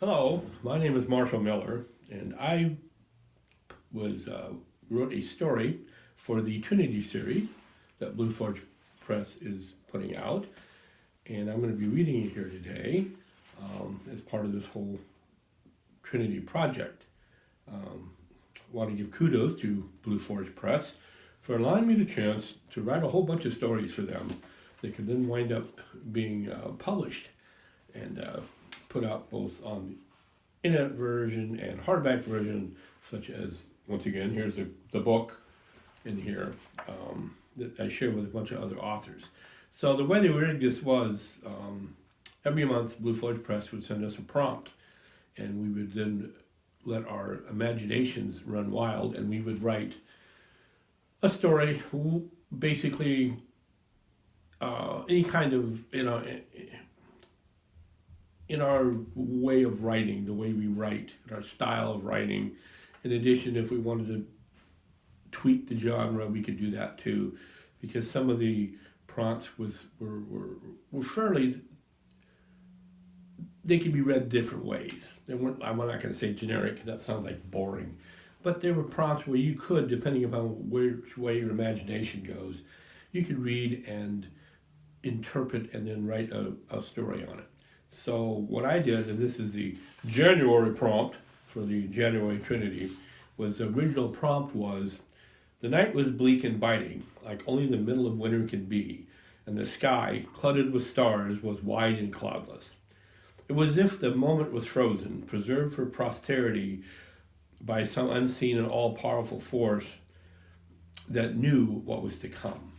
Hello, my name is Marshall Miller, and I was wrote a story for the Trinity series that Blue Forge Press is putting out, and I'm going to be reading it here today as part of this whole Trinity project. I want to give kudos to Blue Forge Press for allowing me the chance to write a whole bunch of stories for them that could then wind up being published and put out both on internet version and hardback version, such as, once again, here's the book in here that I share with a bunch of other authors. So the way they rigged this was every month Blue Forge Press would send us a prompt, and we would then let our imaginations run wild, and we would write a story, basically any kind of, in our way of writing, the way we write, our style of writing. In addition, if we wanted to tweak the genre, we could do that too, because some of the prompts were fairly, they could be read different ways. They weren't, I'm not going to say generic, that sounds like boring, but there were prompts where you could, depending upon which way your imagination goes, you could read and interpret and then write a story on it. So what I did, and this is the January prompt for the January Trinity, was the original prompt was, the night was bleak and biting, like only the middle of winter can be, and the sky, cluttered with stars, was wide and cloudless. It was as if the moment was frozen, preserved for posterity by some unseen and all-powerful force that knew what was to come.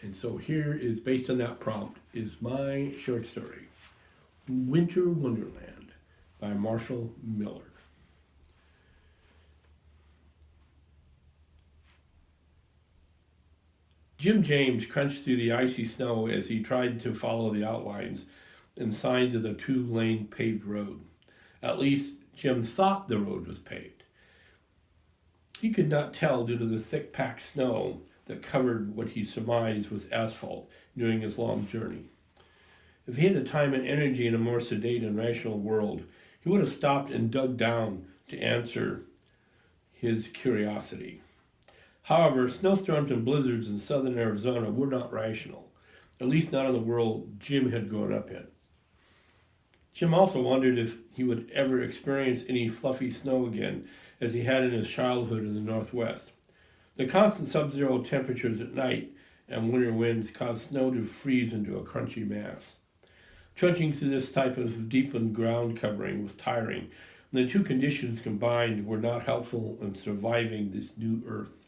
And so here is, based on that prompt, is my short story, Winter Wonderland by Marshall Miller. Jim James crunched through the icy snow as he tried to follow the outlines and signs of the two-lane paved road. At least, Jim thought the road was paved. He could not tell due to the thick packed snow that covered what he surmised was asphalt during his long journey. If he had the time and energy in a more sedate and rational world, he would have stopped and dug down to answer his curiosity. However, snowstorms and blizzards in southern Arizona were not rational, at least not in the world Jim had grown up in. Jim also wondered if he would ever experience any fluffy snow again as he had in his childhood in the Northwest. The constant sub-zero temperatures at night and winter winds caused snow to freeze into a crunchy mass. Trudging through this type of deepened ground covering was tiring, and the two conditions combined were not helpful in surviving this new earth.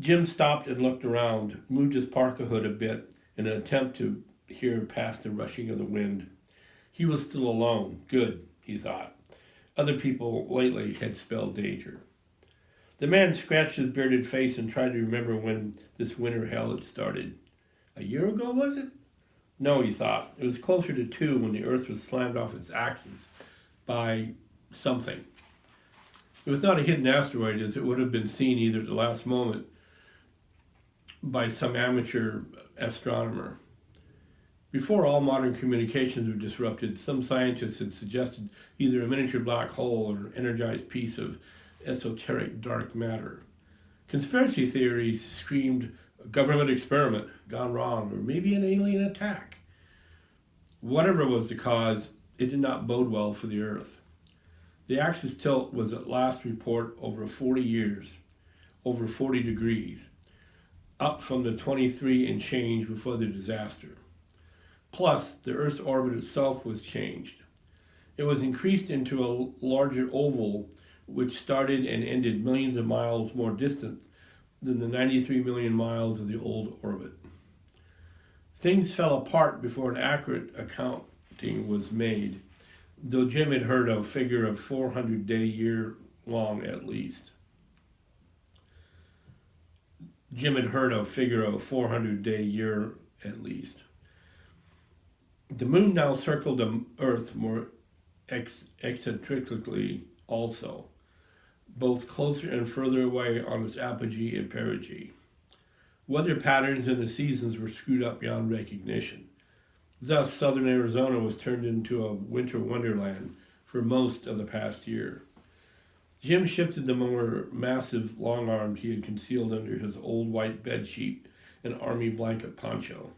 Jim stopped and looked around, moved his parka hood a bit in an attempt to hear past the rushing of the wind. He was still alone. Good, he thought. Other people lately had spelled danger. The man scratched his bearded face and tried to remember when this winter hell had started. A year ago, was it? No, he thought. It was closer to 2 when the earth was slammed off its axis by something. It was not a hidden asteroid, as it would have been seen either at the last moment by some amateur astronomer. Before all modern communications were disrupted, some scientists had suggested either a miniature black hole or an energized piece of esoteric dark matter. Conspiracy theories screamed a government experiment gone wrong, or maybe an alien attack. Whatever was the cause, it did not bode well for the Earth. The axis tilt was at last report over 40 years, over 40 degrees, up from the 23 and change before the disaster. Plus, the Earth's orbit itself was changed. It was increased into a larger oval which started and ended millions of miles more distant than the 93 million miles of the old orbit. Things fell apart before an accurate accounting was made, though Jim had heard a figure of 400-day year long at least. Jim had heard a figure of 400-day year at least. The moon now circled the Earth more eccentrically also, both closer and further away on its apogee and perigee. Weather patterns and the seasons were screwed up beyond recognition. Thus, southern Arizona was turned into a winter wonderland for most of the past year. Jim shifted the more massive long arms he had concealed under his old white bed sheet and army blanket poncho.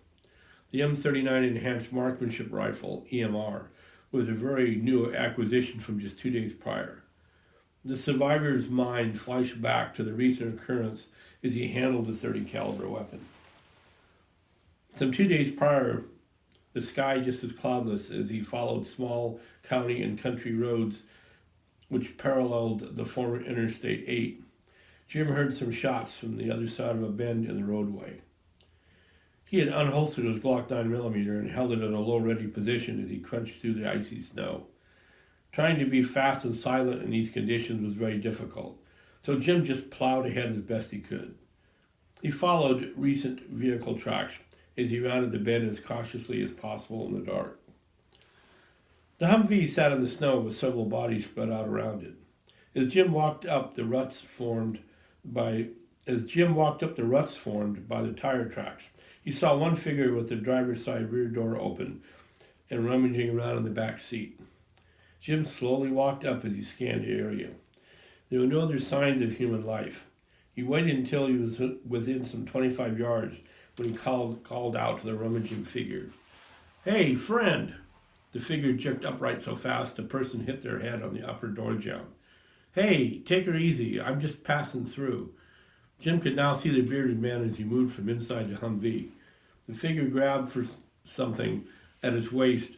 The M39 Enhanced Marksmanship Rifle, EMR, was a very new acquisition from just 2 days prior. The survivor's mind flashed back to the recent occurrence as he handled the 30 caliber weapon. Some 2 days prior, the sky just as cloudless as he followed small county and country roads which paralleled the former Interstate 8. Jim heard some shots from the other side of a bend in the roadway. He had unholstered his Glock 9mm and held it in a low-ready position as he crunched through the icy snow. Trying to be fast and silent in these conditions was very difficult, so Jim just plowed ahead as best he could. He followed recent vehicle tracks as he rounded the bend as cautiously as possible in the dark. The Humvee sat in the snow with several bodies spread out around it. As Jim walked up the ruts formed by the tire tracks, he saw one figure with the driver's side rear door open and rummaging around in the back seat. Jim slowly walked up as he scanned the area. There were no other signs of human life. He waited until he was within some 25 yards when he called out to the rummaging figure. "Hey, friend!" The figure jerked upright so fast the person hit their head on the upper door jamb. "Hey, take her easy. I'm just passing through." Jim could now see the bearded man as he moved from inside the Humvee. The figure grabbed for something at his waist,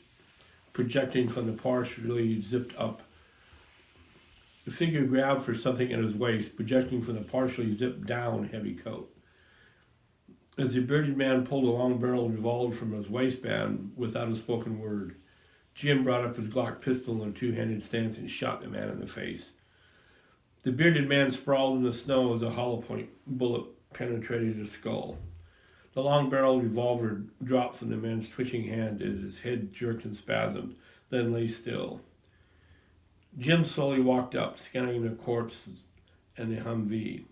projecting from the partially zipped down heavy coat. As the bearded man pulled a long-barreled revolver from his waistband without a spoken word, Jim brought up his Glock pistol in a two-handed stance and shot the man in the face. The bearded man sprawled in the snow as a hollow point bullet penetrated his skull. The long-barreled revolver dropped from the man's twitching hand as his head jerked and spasmed, then lay still. Jim slowly walked up, scanning the corpse and the Humvee.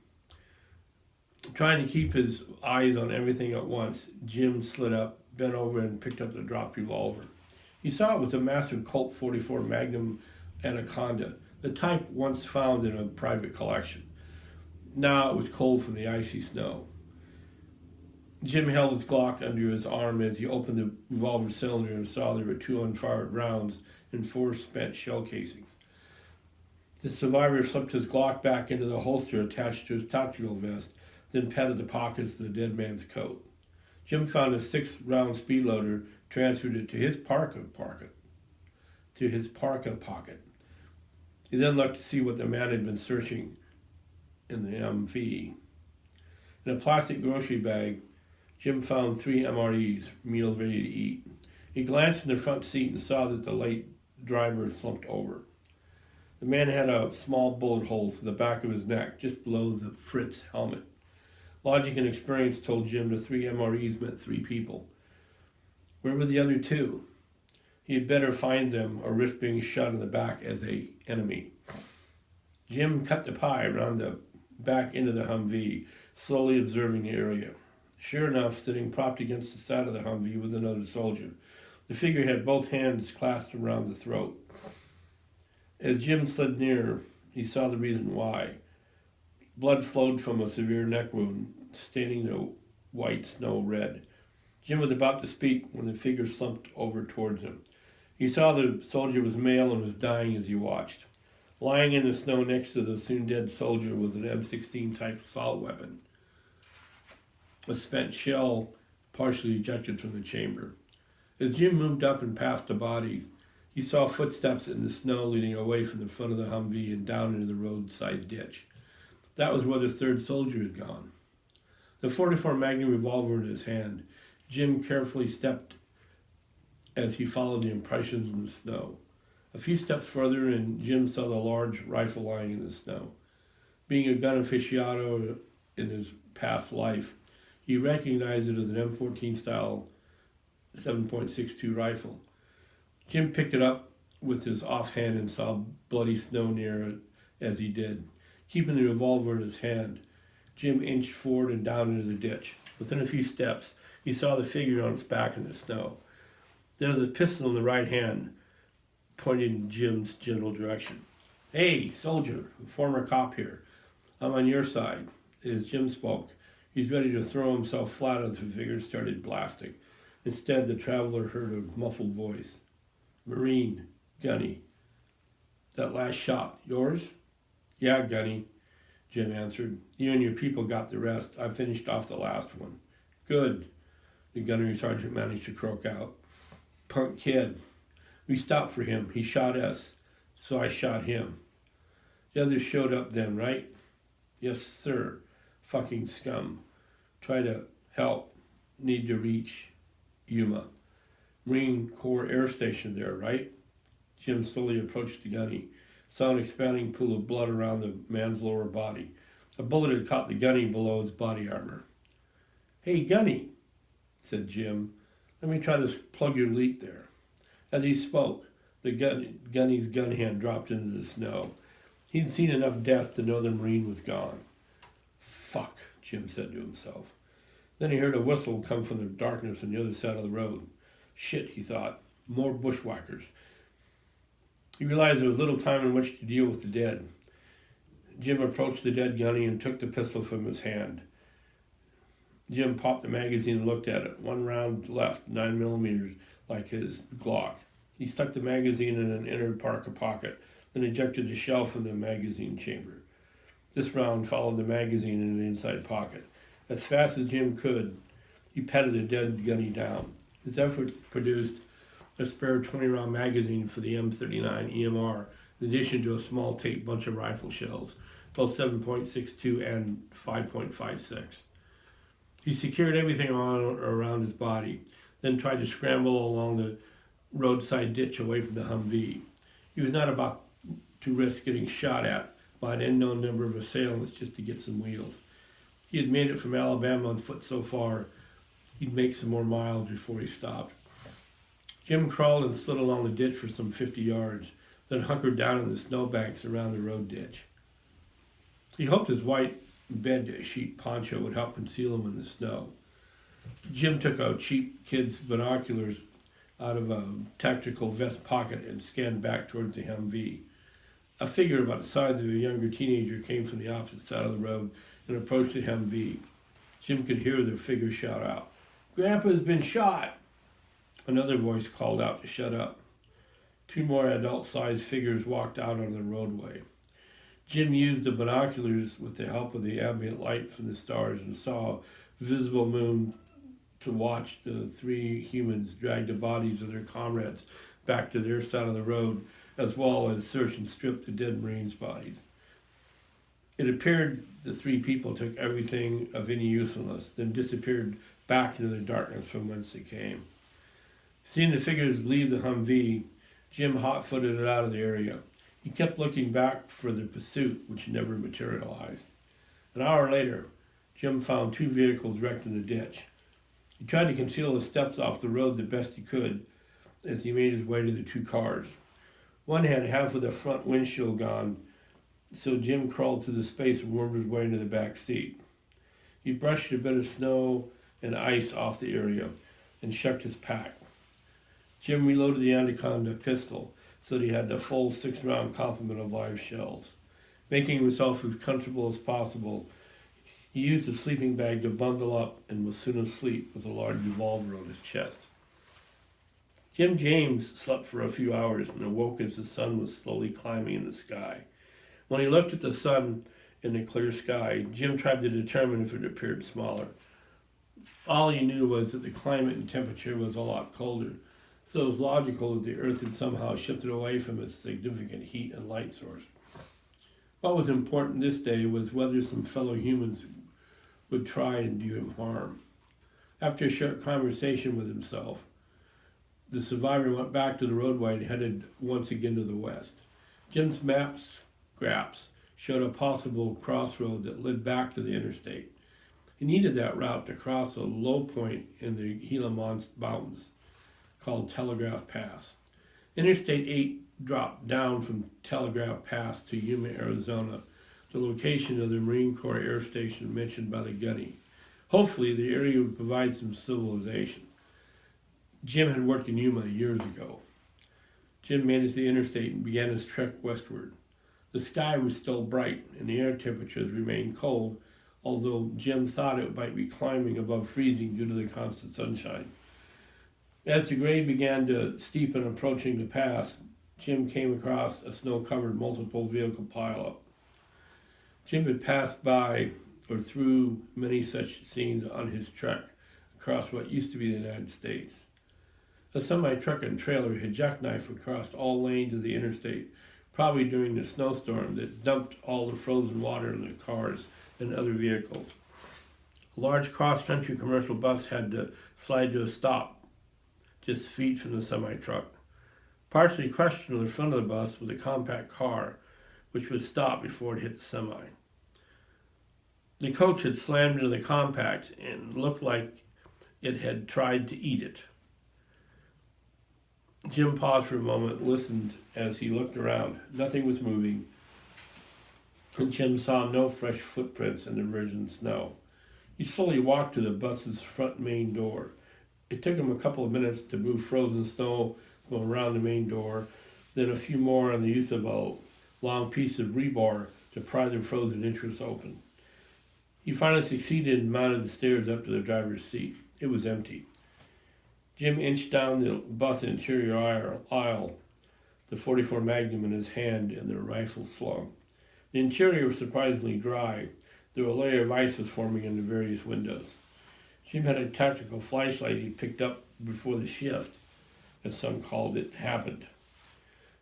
Trying to keep his eyes on everything at once, Jim slid up, bent over, and picked up the dropped revolver. He saw it was a massive Colt 44 Magnum Anaconda, the type once found in a private collection. Now it was cold from the icy snow. Jim held his Glock under his arm as he opened the revolver cylinder and saw there were 2 unfired rounds and 4 spent shell casings. The survivor slipped his Glock back into the holster attached to his tactical vest, then patted the pockets of the dead man's coat. Jim found a 6-round speed loader, transferred it to his parka pocket. He then looked to see what the man had been searching in the MV. In a plastic grocery bag, Jim found 3 MREs, meals ready to eat. He glanced in the front seat and saw that the late driver had slumped over. The man had a small bullet hole through the back of his neck, just below the Fritz helmet. Logic and experience told Jim the 3 MREs meant 3 people. Where were the other 2? He had better find them or risk being shot in the back as an enemy. Jim cut the pie around the back into the Humvee, slowly observing the area. Sure enough, sitting propped against the side of the Humvee was another soldier. The figure had both hands clasped around the throat. As Jim slid near, he saw the reason why. Blood flowed from a severe neck wound, staining the white snow red. Jim was about to speak when the figure slumped over towards him. He saw the soldier was male and was dying as he watched. Lying in the snow next to the soon-dead soldier was an M16 type assault weapon, a spent shell partially ejected from the chamber. As Jim moved up and past the body, he saw footsteps in the snow leading away from the front of the Humvee and down into the roadside ditch. That was where the 3rd soldier had gone. The 44 Magnum revolver in his hand, Jim carefully stepped as he followed the impressions in the snow. A few steps further and Jim saw the large rifle lying in the snow. Being a gun aficionado in his past life, he recognized it as an M14 style 7.62 rifle. Jim picked it up with his offhand and saw bloody snow near it as he did. Keeping the revolver in his hand, Jim inched forward and down into the ditch. Within a few steps, he saw the figure on its back in the snow. There was a pistol in the right hand, pointing in Jim's general direction. Hey, soldier, former cop here. I'm on your side. As Jim spoke, he's ready to throw himself flat as the figure started blasting. Instead, the traveler heard a muffled voice. Marine, Gunny. That last shot, yours? Yeah, Gunny, Jim answered. You and your people got the rest. I finished off the last one. Good, the gunnery sergeant managed to croak out. Punk kid. We stopped for him. He shot us, so I shot him. The others showed up then, right? Yes, sir. Fucking scum. Try to help. Need to reach Yuma. Marine Corps Air Station there, right? Jim slowly approached the gunny, saw an expanding pool of blood around the man's lower body. A bullet had caught the gunny below his body armor. Hey, Gunny, said Jim. Let me try to plug your leak there. As he spoke, the gunny's gun hand dropped into the snow. He'd seen enough death to know the Marine was gone. Fuck, Jim said to himself. Then he heard a whistle come from the darkness on the other side of the road. Shit, he thought. More bushwhackers. He realized there was little time in which to deal with the dead. Jim approached the dead gunny and took the pistol from his hand. Jim popped the magazine and looked at it. One round left, 9mm, like his Glock. He stuck the magazine in an inner parka pocket, then ejected the shell from the magazine chamber. This round followed the magazine in the inside pocket. As fast as Jim could, he patted the dead gunny down. His efforts produced a spare 20-round magazine for the M39 EMR, in addition to a small tape bunch of rifle shells, both 7.62 and 5.56. He secured everything on or around his body, then tried to scramble along the roadside ditch away from the Humvee. He was not about to risk getting shot at by an unknown number of assailants just to get some wheels. He had made it from Alabama on foot so far, he'd make some more miles before he stopped. Jim crawled and slid along the ditch for some 50 yards, then hunkered down in the snowbanks around the road ditch. He hoped his white bed sheet poncho would help conceal him in the snow. Jim took out cheap kid's binoculars out of a tactical vest pocket and scanned back towards the Humvee. A figure about the size of a younger teenager came from the opposite side of the road and approached the Humvee. Jim could hear the figure shout out, "Grandpa's been shot!" Another voice called out to shut up. Two more adult-sized figures walked out on the roadway. Jim used the binoculars with the help of the ambient light from the stars and saw a visible moon to watch the three humans drag the bodies of their comrades back to their side of the road, as well as search and strip the dead Marines' bodies. It appeared the three people took everything of any usefulness, then disappeared back into the darkness from whence they came. Seeing the figures leave the Humvee, Jim hot-footed it out of the area. He kept looking back for the pursuit, which never materialized. An hour later, Jim found two vehicles wrecked in the ditch. He tried to conceal the steps off the road the best he could as he made his way to the two cars. One had half of the front windshield gone, so Jim crawled through the space and wormed his way into the back seat. He brushed a bit of snow and ice off the area and shucked his pack. Jim reloaded the Anaconda pistol so that he had the full 6-round complement of live shells. Making himself as comfortable as possible, he used a sleeping bag to bundle up and was soon asleep with a large revolver on his chest. Jim James slept for a few hours and awoke as the sun was slowly climbing in the sky. When he looked at the sun in the clear sky, Jim tried to determine if it appeared smaller. All he knew was that the climate and temperature was a lot colder, so it was logical that the Earth had somehow shifted away from its significant heat and light source. What was important this day was whether some fellow humans would try and do him harm. After a short conversation with himself, the survivor went back to the roadway and headed once again to the west. Jim's map scraps showed a possible crossroad that led back to the interstate. He needed that route to cross a low point in the Gila Mountains called Telegraph Pass. Interstate 8 dropped down from Telegraph Pass to Yuma, Arizona, the location of the Marine Corps Air Station mentioned by the gunny. Hopefully, the area would provide some civilization. Jim had worked in Yuma years ago. Jim made it to the interstate and began his trek westward. The sky was still bright and the air temperatures remained cold, although Jim thought it might be climbing above freezing due to the constant sunshine. As the grade began to steepen approaching the pass, Jim came across a snow-covered multiple vehicle pileup. Jim had passed by or through many such scenes on his trek across what used to be the United States. A semi-truck and trailer had jackknifed across all lanes of the interstate, probably during the snowstorm that dumped all the frozen water in the cars and other vehicles. A large cross-country commercial bus had to slide to a stop just feet from the semi-truck. Partially crushed into the front of the bus was a compact car, which would stop before it hit the semi. The coach had slammed into the compact and looked like it had tried to eat it. Jim paused for a moment, listened as he looked around. Nothing was moving, and Jim saw no fresh footprints in the virgin snow. He slowly walked to the bus's front main door. It took him a couple of minutes to move frozen snow from around the main door, then a few more on the use of a long piece of rebar to pry the frozen entrance open. He finally succeeded and mounted the stairs up to the driver's seat. It was empty. Jim inched down the bus interior aisle, the .44 Magnum in his hand and the rifle slung. The interior was surprisingly dry, though a layer of ice was forming in the various windows. Jim had a tactical flashlight he picked up before the shift, as some called it, happened.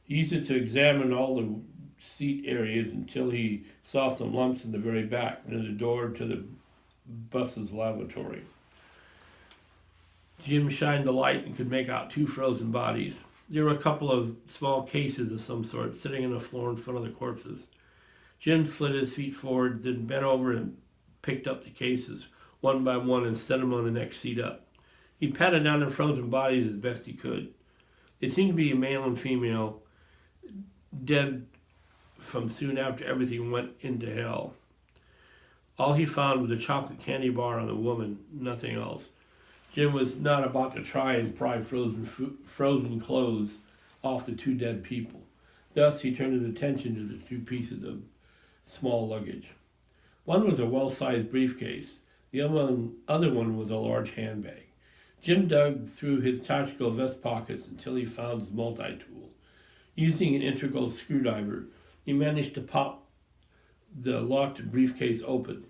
He used it to examine all the seat areas until he saw some lumps in the very back near the door to the bus's lavatory. Jim shined the light and could make out two frozen bodies. There were a couple of small cases of some sort sitting on the floor in front of the corpses. Jim slid his feet forward, then bent over and picked up the cases, one by one, and set them on the next seat up. He patted down the frozen bodies as best he could. They seemed to be a male and female, dead from soon after everything went into hell. All he found was a chocolate candy bar on the woman, nothing else. Jim was not about to try and pry frozen clothes off the two dead people. Thus, he turned his attention to the two pieces of small luggage. One was a well-sized briefcase. The other one was a large handbag. Jim dug through his tactical vest pockets until he found his multi-tool. Using an integral screwdriver, he managed to pop the locked briefcase open.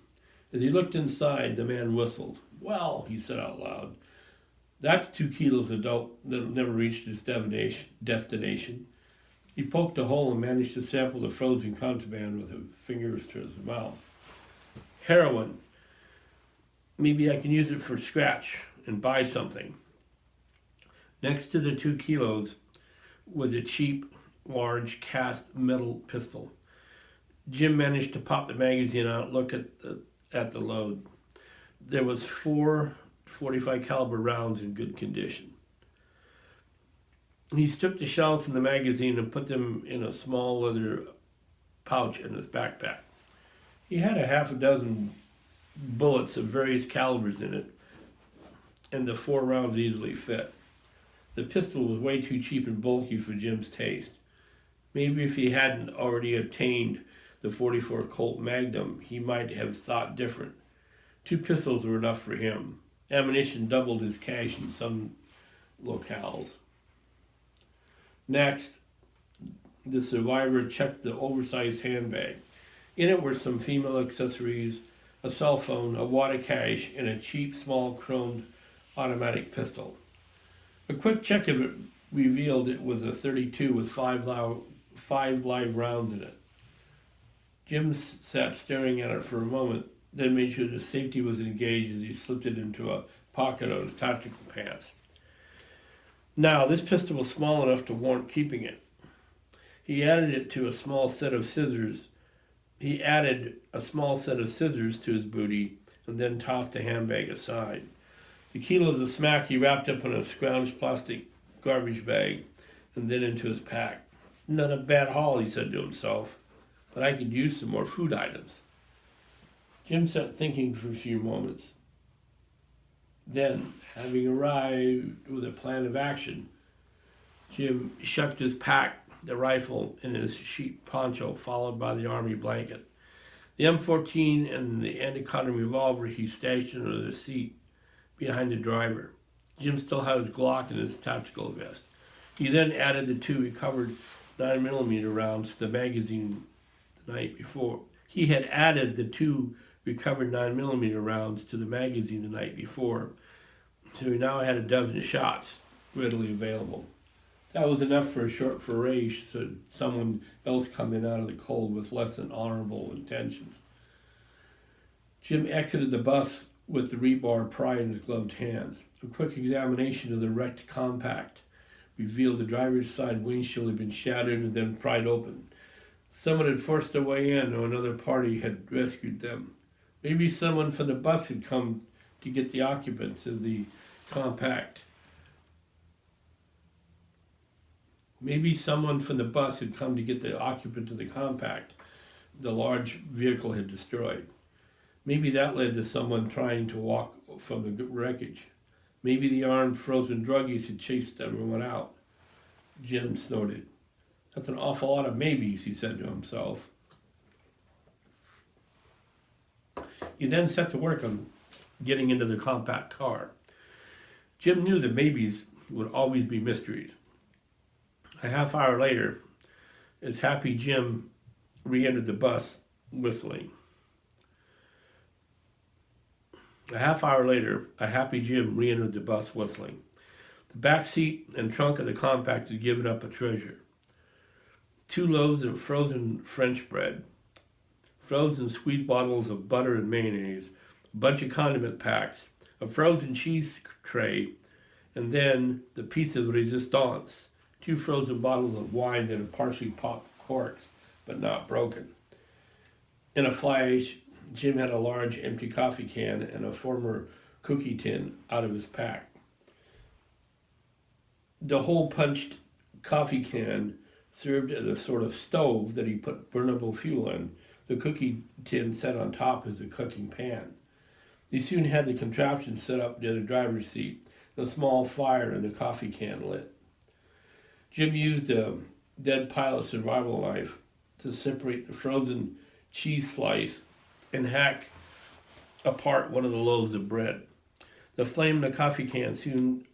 As he looked inside, the man whistled. "Well," he said out loud, "that's 2 kilos of dope that'll never reach its destination." He poked a hole and managed to sample the frozen contraband with his fingers to his mouth. "Heroin. Maybe I can use it for scratch and buy something." Next to the 2 kilos was a cheap, large cast metal pistol. Jim managed to pop the magazine out and look at the load. There was 4 .45 caliber rounds in good condition. He stripped the shells from the magazine and put them in a small leather pouch in his backpack. He had a half a dozen bullets of various calibers in it, and the 4 rounds easily fit. The pistol was way too cheap and bulky for Jim's taste. Maybe if he hadn't already obtained the .44 Colt Magnum, he might have thought different. 2 pistols were enough for him. Ammunition doubled his cash in some locales. Next, the survivor checked the oversized handbag. In it were some female accessories, a cell phone, a wad of cash, and a cheap, small, chromed automatic pistol. A quick check of it revealed it was a .32 with 5 live rounds in it. Jim sat staring at it for a moment, then made sure the safety was engaged as he slipped it into a pocket of his tactical pants. Now, this pistol was small enough to warrant keeping it. He added a small set of scissors to his booty and then tossed the handbag aside. The kilos of smack he wrapped up in a scrounged plastic garbage bag and then into his pack. "Not a bad haul," he said to himself, "but I could use some more food items." Jim sat thinking for a few moments. Then, having arrived with a plan of action, Jim shucked his pack, the rifle, and his sheet poncho, followed by the army blanket. The M14 and the anti-cotton revolver he stashed under the seat behind the driver. Jim still had his Glock and his tactical vest. He then added the two recovered 9mm rounds to the magazine the night before. He had added the two recovered 9mm rounds to the magazine the night before, so he now had a dozen shots readily available. That was enough for a short foray should someone else come in out of the cold with less than honorable intentions. Jim exited the bus with the rebar pry in his gloved hands. A quick examination of the wrecked compact revealed the driver's side windshield had been shattered and then pried open. Someone had forced their way in, or another party had rescued them. Maybe someone from the bus had come to get the occupants of the compact. Maybe someone from the bus had come to get the occupant of the compact the large vehicle had destroyed. Maybe that led to someone trying to walk from the wreckage. Maybe the armed frozen druggies had chased everyone out. Jim snorted. That's an awful lot of maybes, he said to himself. He then set to work on getting into the compact car. Jim knew that maybes would always be mysteries. A half hour later, as Happy Jim re-entered the bus, whistling. A half hour later, a Happy Jim re-entered the bus, whistling. The back seat and trunk of the compact had given up a treasure. 2 loaves of frozen French bread, frozen squeeze bottles of butter and mayonnaise, a bunch of condiment packs, a frozen cheese tray, and then the piece of resistance, 2 frozen bottles of wine that had partially popped corks, but not broken. In a flash, Jim had a large empty coffee can and a former cookie tin out of his pack. The hole-punched coffee can served as a sort of stove that he put burnable fuel in. The cookie tin set on top as a cooking pan. He soon had the contraption set up near the driver's seat, and a small fire in the coffee can lit. Jim used a dead pilot survival knife to separate the frozen cheese slice and hack apart one of the loaves of bread. The flame in the coffee can soon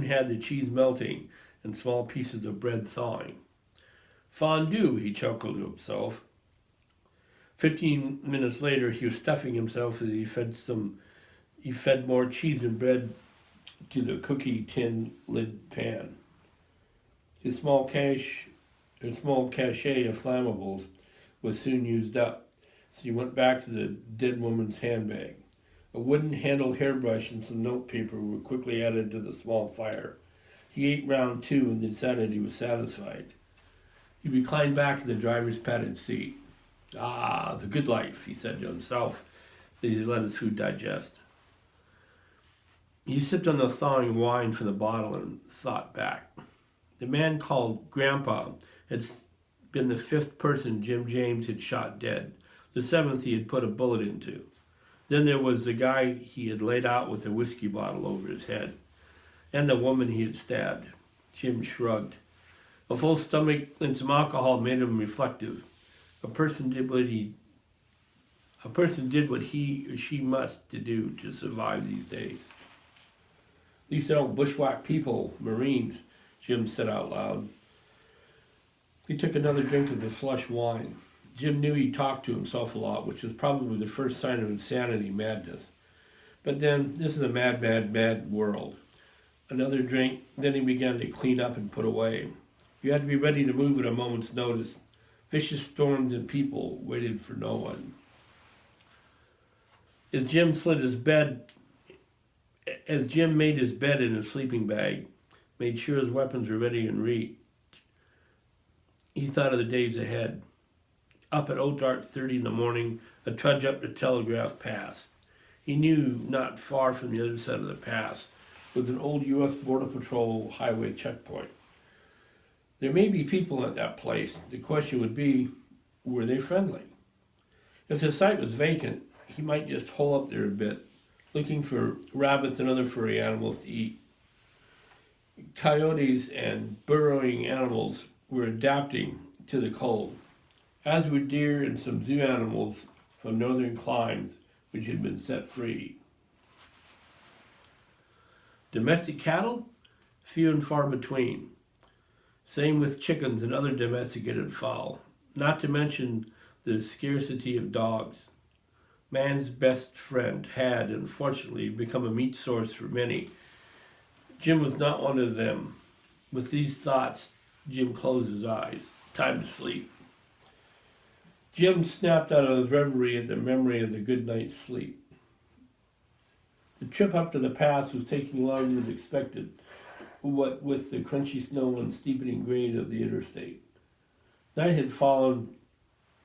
had the cheese melting and small pieces of bread thawing. Fondue, he chuckled to himself. 15 minutes later, he was stuffing himself as he fed more cheese and bread to the cookie tin lid pan. His small cache of flammables was soon used up, so he went back to the dead woman's handbag. A wooden-handled hairbrush and some notepaper were quickly added to the small fire. He ate round 2 and decided he was satisfied. He reclined back in the driver's padded seat. Ah, the good life, he said to himself, as he let his food digest. He sipped on the thawing wine from the bottle and thought back. The man called Grandpa had been the 5th person Jim James had shot dead, the 7th he had put a bullet into. Then there was the guy he had laid out with a whiskey bottle over his head, and the woman he had stabbed. Jim shrugged. A full stomach and some alcohol made him reflective. A person did what he or she must to do to survive these days. At least they don't bushwhack people, Marines, Jim said out loud. He took another drink of the slush wine. Jim knew he talked to himself a lot, which was probably the first sign of insanity, madness. But then, this is a mad world. Another drink, then he began to clean up and put away. You had to be ready to move at a moment's notice. Vicious storms and people waited for no one. As Jim made his bed in his sleeping bag, made sure his weapons were ready and reach, he thought of the days ahead. Up at dark 30 in the morning, a trudge up the Telegraph Pass. He knew not far from the other side of the pass was an old U.S. Border Patrol highway checkpoint. There may be people at that place. The question would be, were they friendly? If the site was vacant, he might just hole up there a bit, looking for rabbits and other furry animals to eat. Coyotes and burrowing animals were adapting to the cold, as were deer and some zoo animals from northern climes which had been set free. Domestic cattle? Few and far between. Same with chickens and other domesticated fowl, not to mention the scarcity of dogs. Man's best friend had, unfortunately, become a meat source for many. Jim was not one of them. With these thoughts, Jim closed his eyes. Time to sleep. Jim snapped out of his reverie at the memory of the good night's sleep. The trip up to the pass was taking longer than expected, what with the crunchy snow and steepening grade of the interstate. Night had fallen.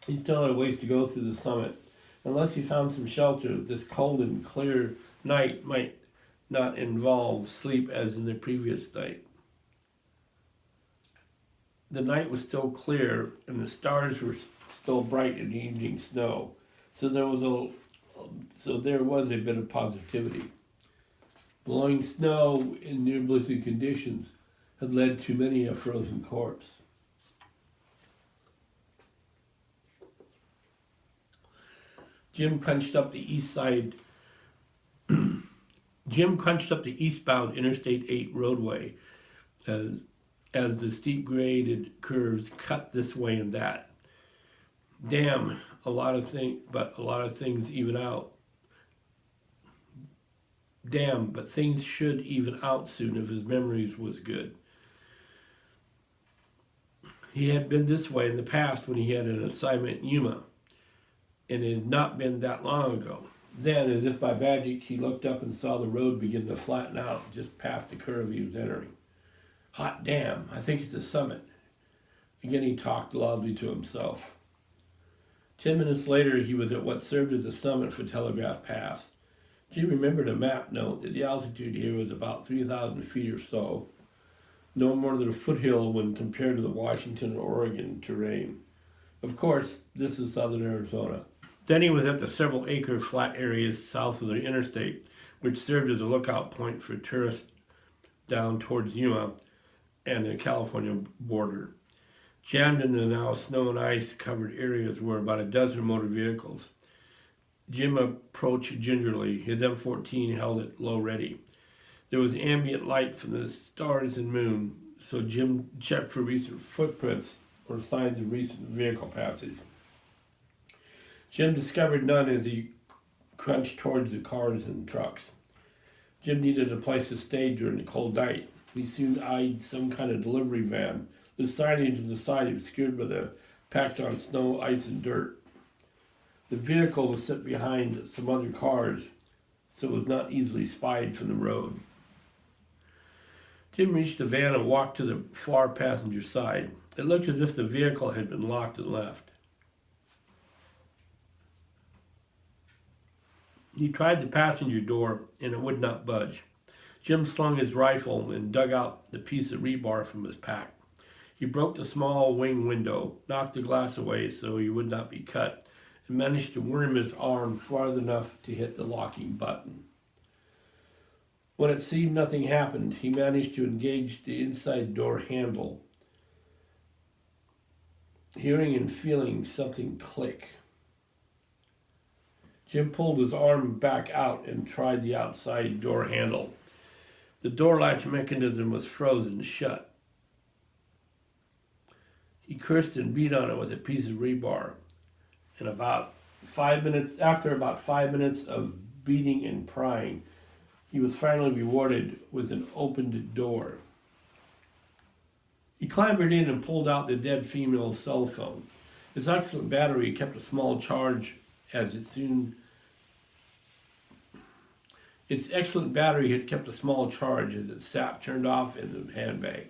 He still had a ways to go through the summit. Unless he found some shelter, this cold and clear night might not involve sleep as in the previous night. The night was still clear, and the stars were still bright in the evening snow, so there was a bit of positivity. Blowing snow in near blizzard conditions had led to many a frozen corpse. Jim crunched up the eastbound Interstate 8 roadway as the steep graded curves cut this way and that. Damn, a lot of things even out. Damn, but things should even out soon if his memories was good. He had been this way in the past when he had an assignment in Yuma, and it had not been that long ago. Then, as if by magic, he looked up and saw the road begin to flatten out just past the curve he was entering. Hot damn, I think it's the summit. Again he talked loudly to himself. 10 minutes later, he was at what served as the summit for Telegraph Pass. Jim remembered a map note that the altitude here was about 3,000 feet or so, no more than a foothill when compared to the Washington and Oregon terrain. Of course, this is southern Arizona. Then he was at the several-acre flat areas south of the interstate, which served as a lookout point for tourists down towards Yuma and the California border. Jammed in the now snow and ice-covered areas were about a dozen motor vehicles. Jim approached gingerly, his M14 held at low ready. There was ambient light from the stars and moon, so Jim checked for recent footprints or signs of recent vehicle passage. Jim discovered none as he crunched towards the cars and trucks. Jim needed a place to stay during the cold night. He soon eyed some kind of delivery van, the signage on the side obscured by the packed-on snow, ice, and dirt. The vehicle was set behind some other cars, so it was not easily spied from the road. Jim reached the van and walked to the far passenger side. It looked as if the vehicle had been locked and left. He tried the passenger door, and it would not budge. Jim slung his rifle and dug out the piece of rebar from his pack. He broke the small wing window, knocked the glass away so he would not be cut, and managed to worm his arm far enough to hit the locking button. When it seemed nothing happened, he managed to engage the inside door handle, hearing and feeling something click. Jim pulled his arm back out and tried the outside door handle. The door latch mechanism was frozen shut. He cursed and beat on it with a piece of rebar. And after about 5 minutes of beating and prying, he was finally rewarded with an opened door. He clambered in and pulled out the dead female's cell phone. Its excellent battery kept a small charge as it sat turned off in the handbag.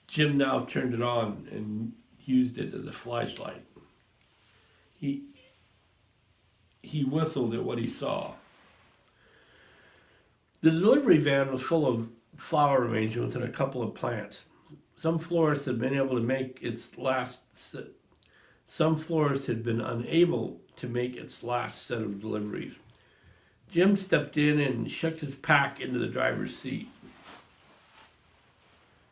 Jim now turned it on and used it as a flashlight. He whistled at what he saw. The delivery van was full of flower arrangements and a couple of plants. Some florist had been able to make its last Some florist had been unable to make its last set of deliveries. Jim stepped in and shoved his pack into the driver's seat.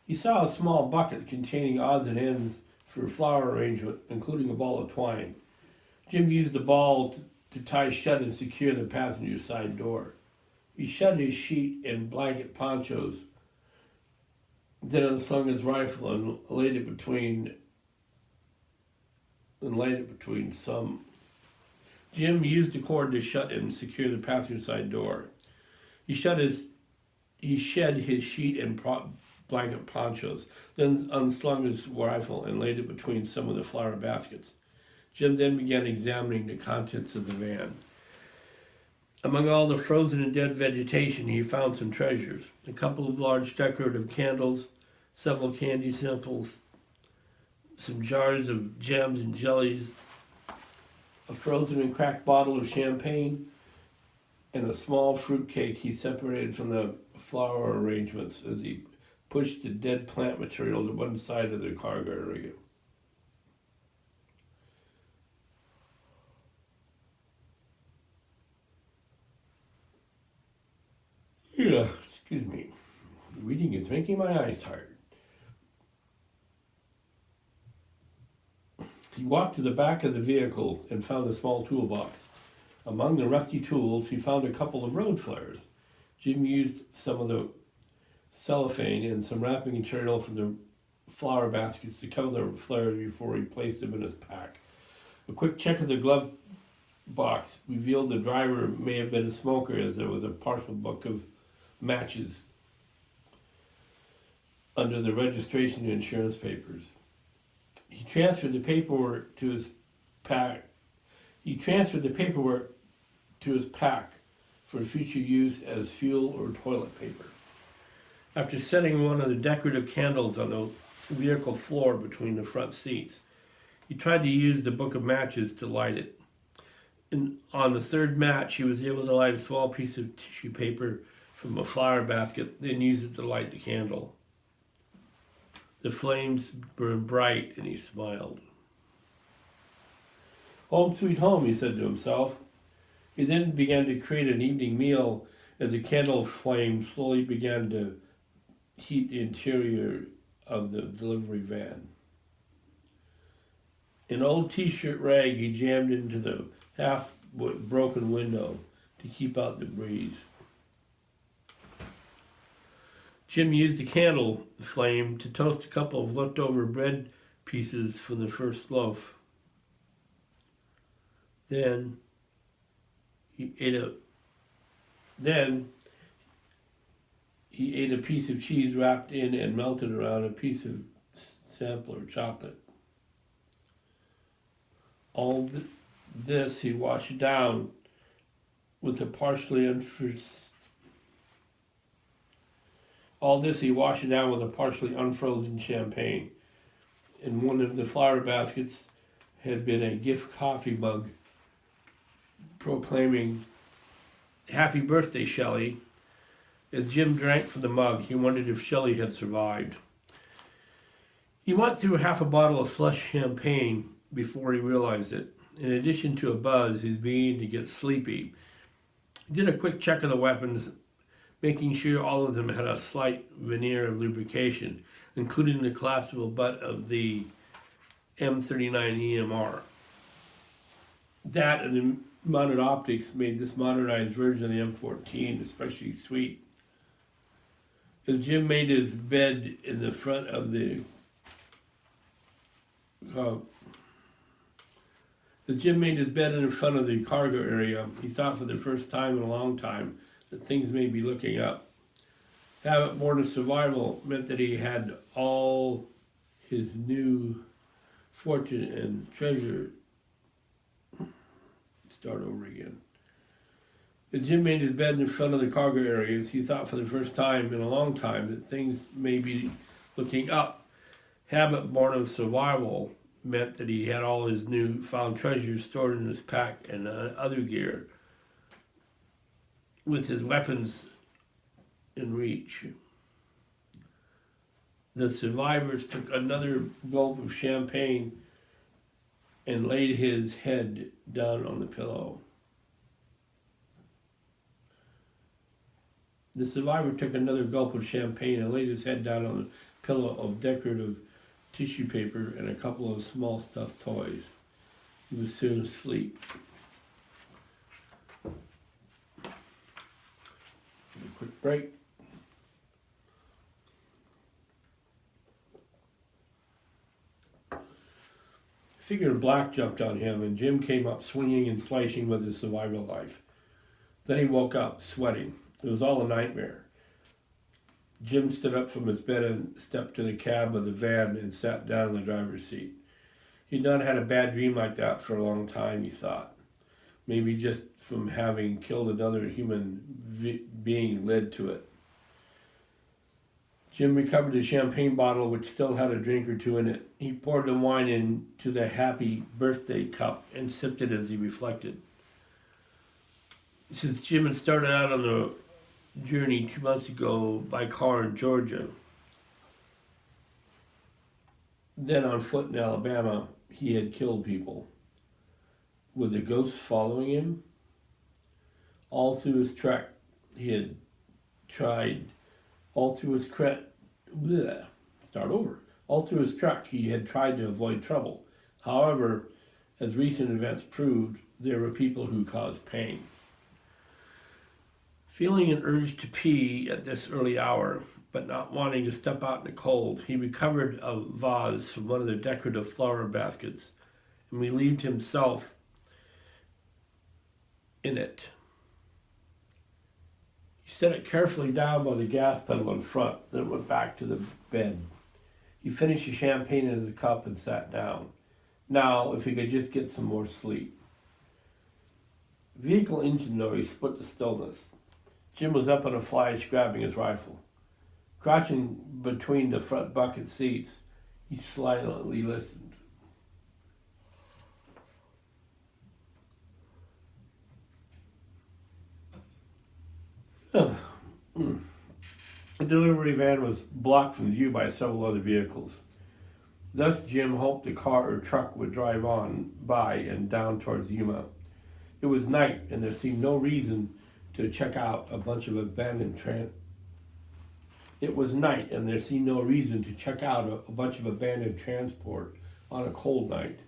He saw a small bucket containing odds and ends for a flower arrangement, including a ball of twine. Jim used the ball to tie shut and secure the passenger side door. He shut his sheet and blanket ponchos, then unslung his rifle and laid it between some. Jim used the cord to shut and secure the passenger side door. He shed his sheet and blanket ponchos, then unslung his rifle and laid it between some of the flower baskets. Jim then began examining the contents of the van. Among all the frozen and dead vegetation, he found some treasures: a couple of large decorative candles, several candy samples, some jars of jams and jellies, a frozen and cracked bottle of champagne, and a small fruit cake he separated from the flower arrangements as he pushed the dead plant material to one side of the cargo area. Excuse me. Reading is making my eyes tired. He walked to the back of the vehicle and found a small toolbox. Among the rusty tools, he found a couple of road flares. Jim used some of the cellophane and some wrapping material from the flower baskets to cover the flares before he placed them in his pack. A quick check of the glove box revealed the driver may have been a smoker, as there was a partial book of matches under the registration and insurance papers. He transferred the paperwork to his pack. For future use as fuel or toilet paper. After setting one of the decorative candles on the vehicle floor between the front seats, he tried to use the book of matches to light it. On the third match, he was able to light a small piece of tissue paper from a flower basket, then use it to light the candle. The flames burned bright, and he smiled. "Home sweet home," he said to himself. He then began to create an evening meal as the candle flame slowly began to heat the interior of the delivery van. An old t-shirt rag he jammed into the half-broken window to keep out the breeze. Jim used the candle flame to toast a couple of leftover bread pieces from the first loaf. Then he ate a piece of cheese wrapped in and melted around a piece of sampler chocolate. All this he washed down with a partially unfrozen champagne. In one of the flower baskets had been a gift coffee mug proclaiming, "Happy birthday, Shelley." As Jim drank from the mug, he wondered if Shelley had survived. He went through half a bottle of slush champagne before he realized it. In addition to a buzz, he was beginning to get sleepy. He did a quick check of the weapons, making sure all of them had a slight veneer of lubrication, including the collapsible butt of the M39 EMR. That and the mounted optics made this modernized version of the M14 especially sweet. As Jim made his bed in the front of the cargo area, he thought for the first time in a long time that things may be looking up. Habit born of survival meant that he had all his new fortune and treasure. Start over again. As Jim made his bed in front of the cargo areas, he thought for the first time in a long time that things may be looking up. Habit born of survival meant that he had all his new found treasures stored in his pack and other gear, with his weapons in reach. The survivors took another gulp of champagne and laid his head down on the pillow. The survivor took another gulp of champagne and laid his head down on the pillow of decorative tissue paper and a couple of small stuffed toys. He was soon asleep. A quick break. A figure in black jumped on him, and Jim came up swinging and slashing with his survival knife. Then he woke up, sweating. It was all a nightmare. Jim stood up from his bed and stepped to the cab of the van and sat down in the driver's seat. He'd not had a bad dream like that for a long time, he thought. Maybe just from having killed another human being led to it. Jim recovered the champagne bottle, which still had a drink or two in it. He poured the wine into the happy birthday cup and sipped it as he reflected. Since Jim had started out on the journey 2 months ago by car in Georgia, then on foot in Alabama, he had killed people. Were the ghosts following him? All through his trek, he had tried. All through his trek, he had tried to avoid trouble. However, as recent events proved, there were people who caused pain. Feeling an urge to pee at this early hour, but not wanting to step out in the cold, he recovered a vase from one of the decorative flower baskets and relieved himself in it. He set it carefully down by the gas pedal in front, then went back to the bed. He finished the champagne in his cup and sat down. Now, if he could just get some more sleep. Vehicle engine noise split the stillness. Jim was up on a flash, grabbing his rifle. Crouching between the front bucket seats, he silently listened. The delivery van was blocked from view by several other vehicles. Thus, Jim hoped the car or truck would drive on by and down towards Yuma. It was night, and there seemed no reason to check out a bunch of abandoned transport on a cold night.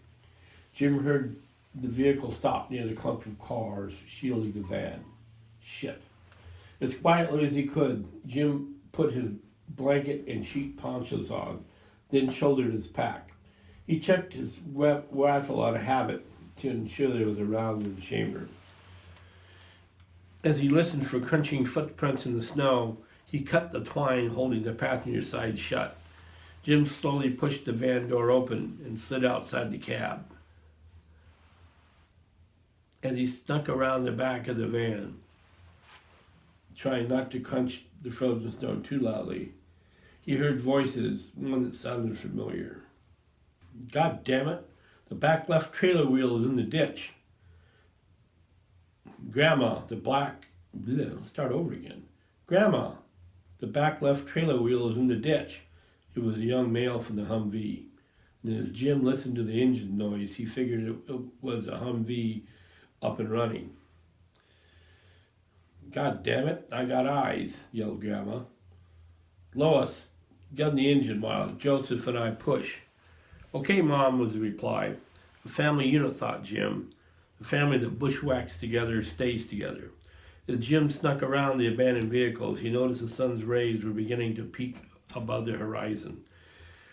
Jim heard the vehicle stop near the clump of cars shielding the van. Shit. As quietly as he could, Jim put his blanket and sheet ponchos on, then shouldered his pack. He checked his rifle out of habit to ensure there was a round in the chamber. As he listened for crunching footprints in the snow, he cut the twine holding the passenger side shut. Jim slowly pushed the van door open and slid outside the cab. As he snuck around the back of the van, trying not to crunch the frozen snow too loudly, he heard voices, one that sounded familiar. God damn it, the back left trailer wheel is in the ditch. Grandma, let's start over again. Grandma, the back left trailer wheel is in the ditch. It was a young male from the Humvee. And as Jim listened to the engine noise, he figured it was a Humvee up and running. God damn it, I got eyes, yelled Grandma. Lois, gun the engine while Joseph and I push. Okay, Mom, was the reply. A family unit, thought Jim. A family that bushwhacks together stays together. As Jim snuck around the abandoned vehicles, he noticed the sun's rays were beginning to peak above the horizon.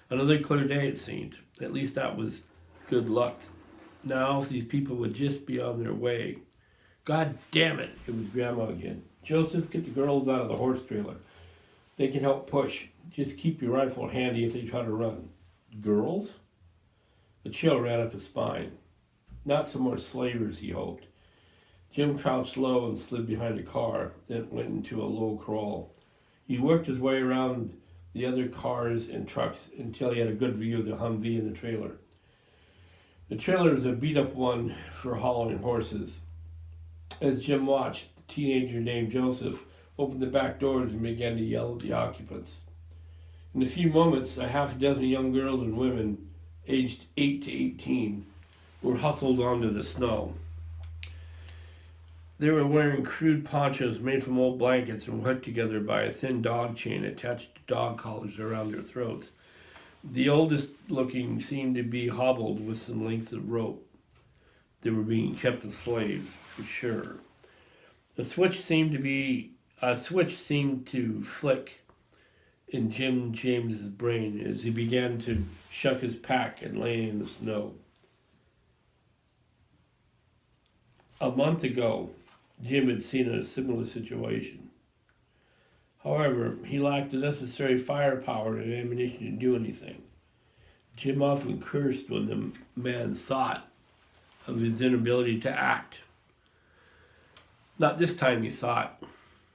Another clear day, it seemed. At least that was good luck. Now, if these people would just be on their way. God damn it, it was Grandma again. Joseph, get the girls out of the horse trailer. They can help push. Just keep your rifle handy if they try to run. Girls? A chill ran up his spine. Not some more slavers, he hoped. Jim crouched low and slid behind a car, then went into a low crawl. He worked his way around the other cars and trucks until he had a good view of the Humvee and the trailer. The trailer was a beat-up one for hauling horses. As Jim watched, the teenager named Joseph opened the back doors and began to yell at the occupants. In a few moments, a half dozen young girls and women, aged 8 to 18, were hustled onto the snow. They were wearing crude ponchos made from old blankets and hooked together by a thin dog chain attached to dog collars around their throats. The oldest looking seemed to be hobbled with some lengths of rope. They were being kept as slaves, for sure. A switch seemed to flick in Jim James's brain as he began to shuck his pack and lay in the snow. A month ago, Jim had seen a similar situation. However, he lacked the necessary firepower and ammunition to do anything. Jim often cursed when the man thought of his inability to act. Not this time, he thought.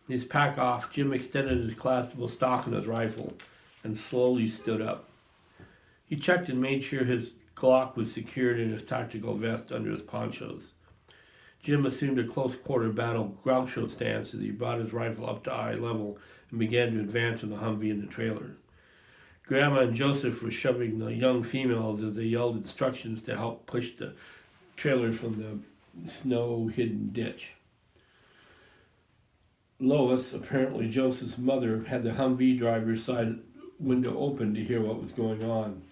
His pack off, Jim extended his collapsible stock on his rifle and slowly stood up. He checked and made sure his Glock was secured in his tactical vest under his ponchos. Jim assumed a close-quarter battle Groucho stance as he brought his rifle up to eye level and began to advance in the Humvee in the trailer. Grandma and Joseph were shoving the young females as they yelled instructions to help push the trailer from the snow-hidden ditch. Lois, apparently Joseph's mother, had the Humvee driver's side window open to hear what was going on.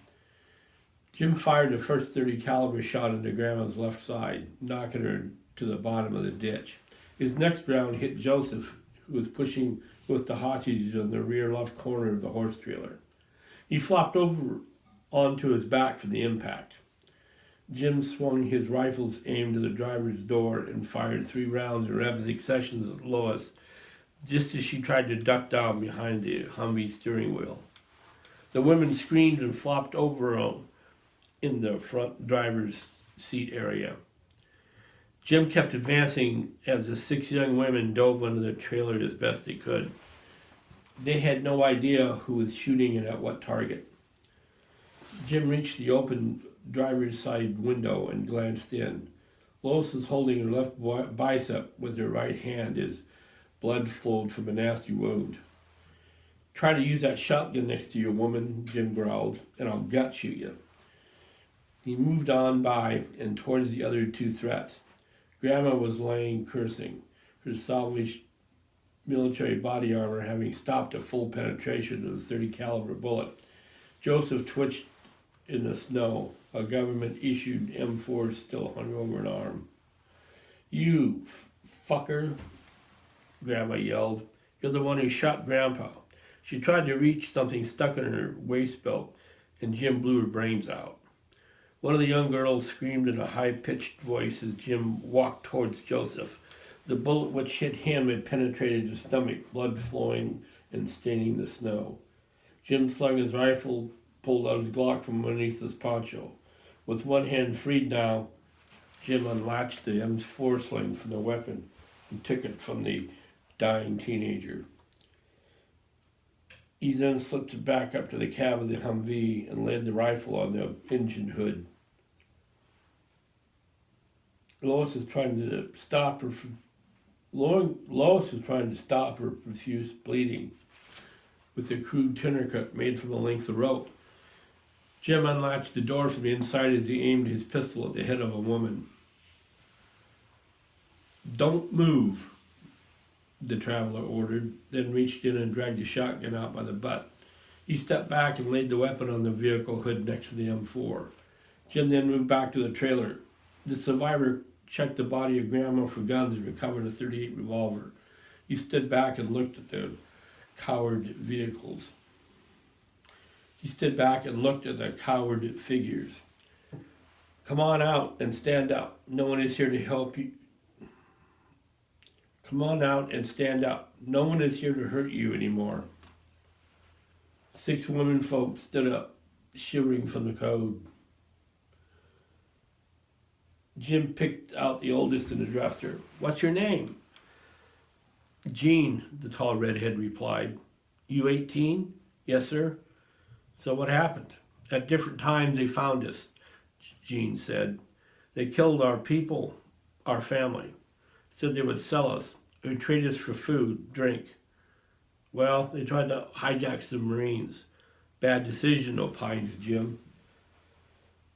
Jim fired the first .30 caliber shot into Grandma's left side, knocking her to the bottom of the ditch. His next round hit Joseph, who was pushing with the hostages on the rear left corner of the horse trailer. He flopped over onto his back for the impact. Jim swung his rifle's aim to the driver's door and fired 3 rounds in rapid succession at Lois, just as she tried to duck down behind the Humvee steering wheel. The women screamed and flopped over in the front driver's seat area. Jim kept advancing as the 6 young women dove under the trailer as best they could. They had no idea who was shooting and at what target. Jim reached the open driver's side window and glanced in. Lois was holding her left bicep with her right hand as blood flowed from a nasty wound. "Try to use that shotgun next to you, woman," Jim growled, "and I'll gut shoot you." He moved on by and towards the other 2 threats. Grandma was laying cursing, her salvaged military body armor having stopped a full penetration of the .30 caliber bullet. Joseph twitched in the snow, a government-issued M4 still hung over an arm. "You fucker," Grandma yelled. "You're the one who shot Grandpa." She tried to reach something stuck in her waist belt, and Jim blew her brains out. One of the young girls screamed in a high-pitched voice as Jim walked towards Joseph. The bullet which hit him had penetrated his stomach, blood flowing and staining the snow. Jim slung his rifle, pulled out his Glock from underneath his poncho. With one hand freed now, Jim unlatched the M4 sling from the weapon and took it from the dying teenager. He then slipped it back up to the cab of the Humvee and laid the rifle on the engine hood. Lois was trying to stop her profuse bleeding with a crude tourniquet made from a length of rope. Jim unlatched the door from the inside as he aimed his pistol at the head of a woman. "Don't move," the traveler ordered, then reached in and dragged the shotgun out by the butt. He stepped back and laid the weapon on the vehicle hood next to the M4. Jim then moved back to the trailer. The survivor checked the body of Grandma for guns and recovered a .38 revolver. He stood back and looked at the coward figures. "Come on out and stand up. No one is here to help you. Come on out and stand up. No one is here to hurt you anymore." 6 women folk stood up, shivering from the cold. Jim picked out the oldest and addressed her. "What's your name?" "Jean," the tall redhead replied. "You 18? "Yes, sir." "So what happened?" "At different times they found us," Jean said. "They killed our people, our family. Said they would sell us, or trade us for food, drink. Well, they tried to hijack some Marines. Bad decision," opined Jim.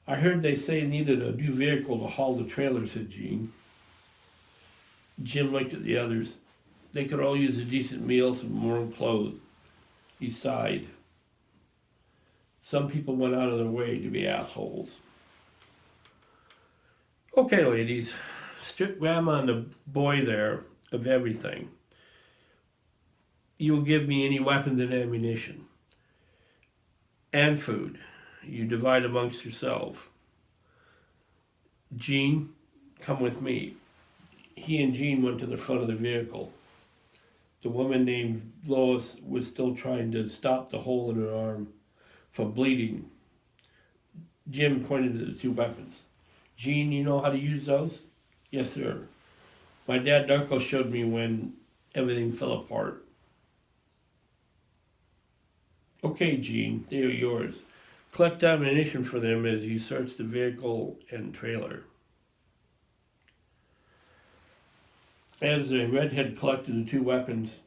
I heard they say needed a new vehicle to haul the trailer, said Jean. Jim looked at the others. They could all use a decent meal, some warm clothes. He sighed. Some people went out of their way to be assholes. Okay, ladies, strip Grandma and the boy there of everything. You will give me any weapons and ammunition. And food. You divide amongst yourselves. Jean, come with me. He and Jean went to the front of the vehicle. The woman named Lois was still trying to stop the hole in her arm from bleeding. Jim pointed to the two weapons. Jean, you know how to use those? Yes, sir. My dad and uncle showed me when everything fell apart. Okay, Jean, they are yours. Collect ammunition for them as you search the vehicle and trailer. As the redhead collected the two weapons,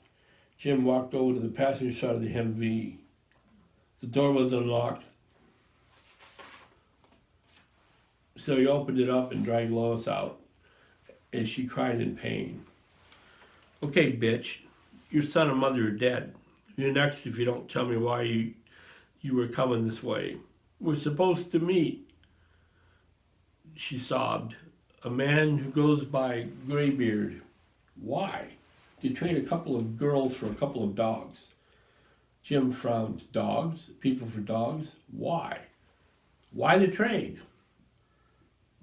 Jim walked over to the passenger side of the Humvee. The door was unlocked, so he opened it up and dragged Lois out as she cried in pain. Okay, bitch, your son and mother are dead. You're next if you don't tell me why you were coming this way. We're supposed to meet, she sobbed. A man who goes by Graybeard. Why? To trade a couple of girls for a couple of dogs. Jim frowned. Dogs? People for dogs? Why? Why the trade?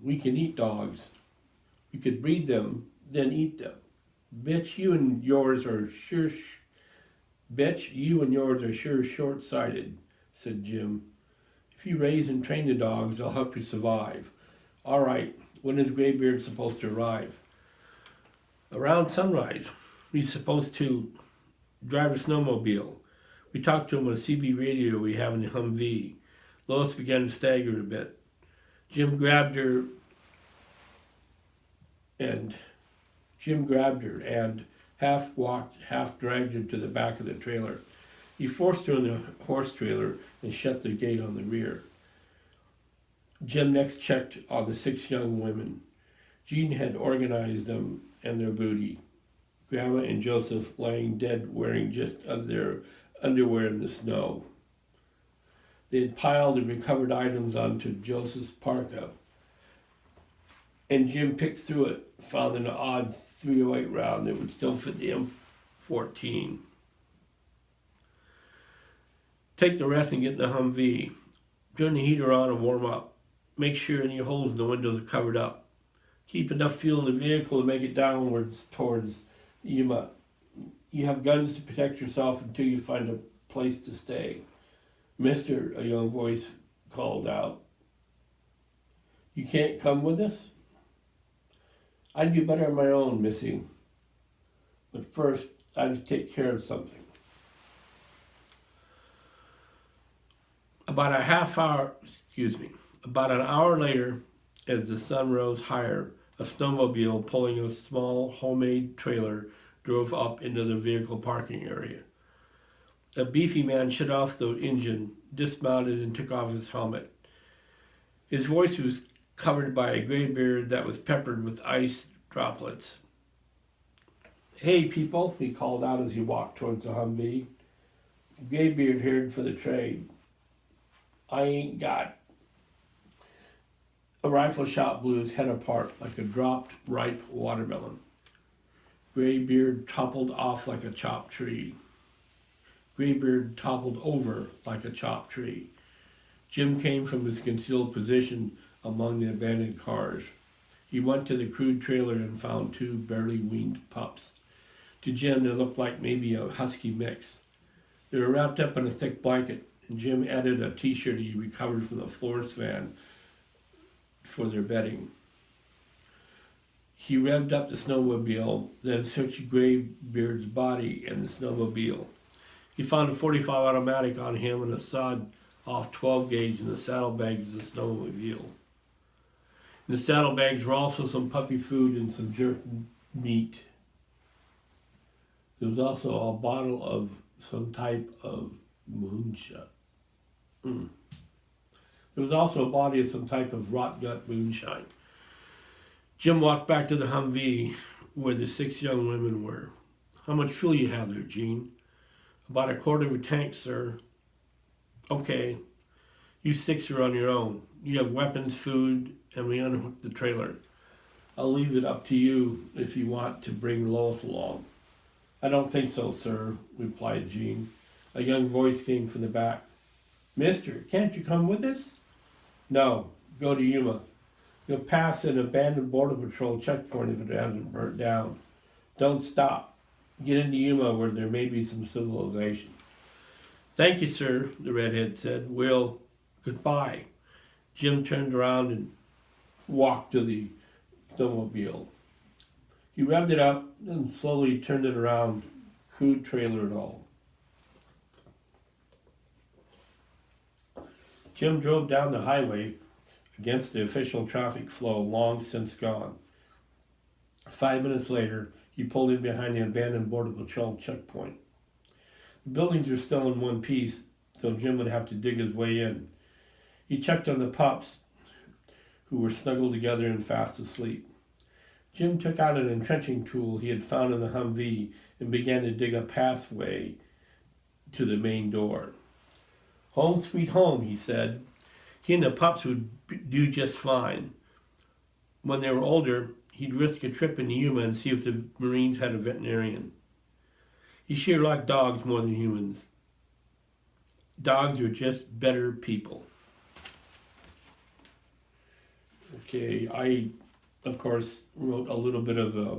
We can eat dogs. We could breed them, then eat them. Bitch, you and yours are sure short-sighted, said Jim. If you raise and train the dogs, they'll help you survive. All right, when is Graybeard supposed to arrive? Around sunrise. He's supposed to drive a snowmobile. We talked to him on a CB radio we have in the Humvee. Lois began to stagger a bit. Jim grabbed her and half walked, half dragged her to the back of the trailer. He forced her in the horse trailer and shut the gate on the rear. Jim next checked on the 6 young women. Jean had organized them and their booty. Grandma and Joseph laying dead wearing just their underwear in the snow. They had piled the recovered items onto Joseph's parka, and Jim picked through it, found an odd .308 round that would still fit the M14. Take the rest and get in the Humvee. Turn the heater on and warm up. Make sure any holes in the windows are covered up. Keep enough fuel in the vehicle to make it downwards towards Yuma. You have guns to protect yourself until you find a place to stay. Mister, a young voice called out. You can't come with us? I'd do better on my own, Missy. But first, I have to take care of something. About an hour later, as the sun rose higher, a snowmobile pulling a small homemade trailer drove up into the vehicle parking area. A beefy man shut off the engine, dismounted, and took off his helmet. His voice was covered by a gray beard that was peppered with ice droplets. Hey, people, he called out as he walked towards the Humvee. Graybeard here for the trade. I ain't got. A rifle shot blew his head apart like a dropped ripe watermelon. Graybeard toppled off like a chopped tree. Graybeard toppled over like a chopped tree. Jim came from his concealed position among the abandoned cars. He went to the crude trailer and found 2 barely weaned pups. To Jim, they looked like maybe a husky mix. They were wrapped up in a thick blanket, and Jim added a t-shirt he recovered from the florist van for their bedding. He revved up the snowmobile, then searched Graybeard's body and the snowmobile. He found a .45 automatic on him and a sawed-off 12-gauge in the saddlebags of the snowmobile. In the saddlebags were also some puppy food and some jerked meat. There was also a bottle of some type of moonshine. There was also a body of some type of rot gut moonshine. Jim walked back to the Humvee where the 6 young women were. How much fuel you have there, Jean? About a quarter of a tank, sir. Okay, you 6 are on your own. You have weapons, food, and we unhooked the trailer. I'll leave it up to you if you want to bring Lois along. I don't think so, sir, replied Jean. A young voice came from the back. Mister, can't you come with us? No, go to Yuma. You'll pass an abandoned border patrol checkpoint if it hasn't burnt down. Don't stop. Get into Yuma where there may be some civilization. Thank you, sir, the redhead said. Well, goodbye. Jim turned around and walked to the snowmobile. He revved it up and slowly turned it around, crude trailer and all. Jim drove down the highway against the official traffic flow long since gone. 5 minutes later, he pulled in behind the abandoned border patrol checkpoint. The buildings were still in one piece, though Jim would have to dig his way in. He checked on the pups, who were snuggled together and fast asleep. Jim took out an entrenching tool he had found in the Humvee and began to dig a pathway to the main door. Home sweet home, he said. He and the pups would do just fine. When they were older, he'd risk a trip into Yuma and see if the Marines had a veterinarian. He sure liked dogs more than humans. Dogs are just better people. Okay, I, of course, wrote a little bit of a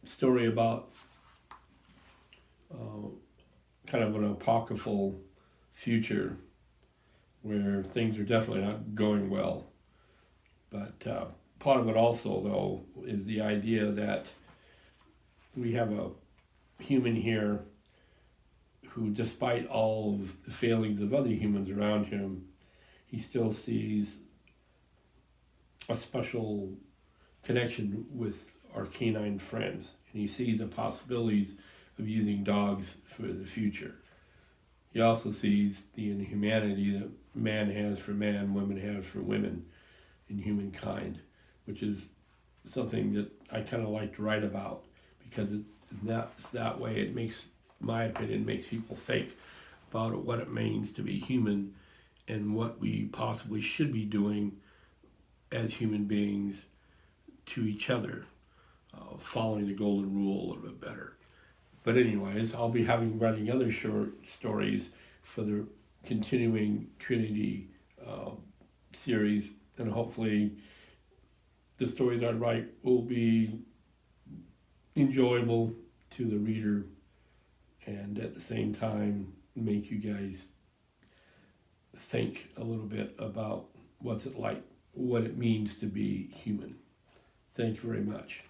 story about kind of an apocryphal future where things are definitely not going well. But part of it also, though, is the idea that we have a human here who, despite all of the failings of other humans around him, he still sees a special connection with our canine friends, and he sees the possibilities of using dogs for the future. He also sees the inhumanity that man has for man, women have for women in humankind, which is something that I kind of like to write about because it's that way. It makes, in my opinion, makes people think about what it means to be human and what we possibly should be doing as human beings to each other, following the golden rule a little bit better. But anyways, I'll be writing other short stories for the continuing Trinity series, and hopefully the stories I write will be enjoyable to the reader and at the same time make you guys think a little bit about what's it like, what it means to be human. Thank you very much.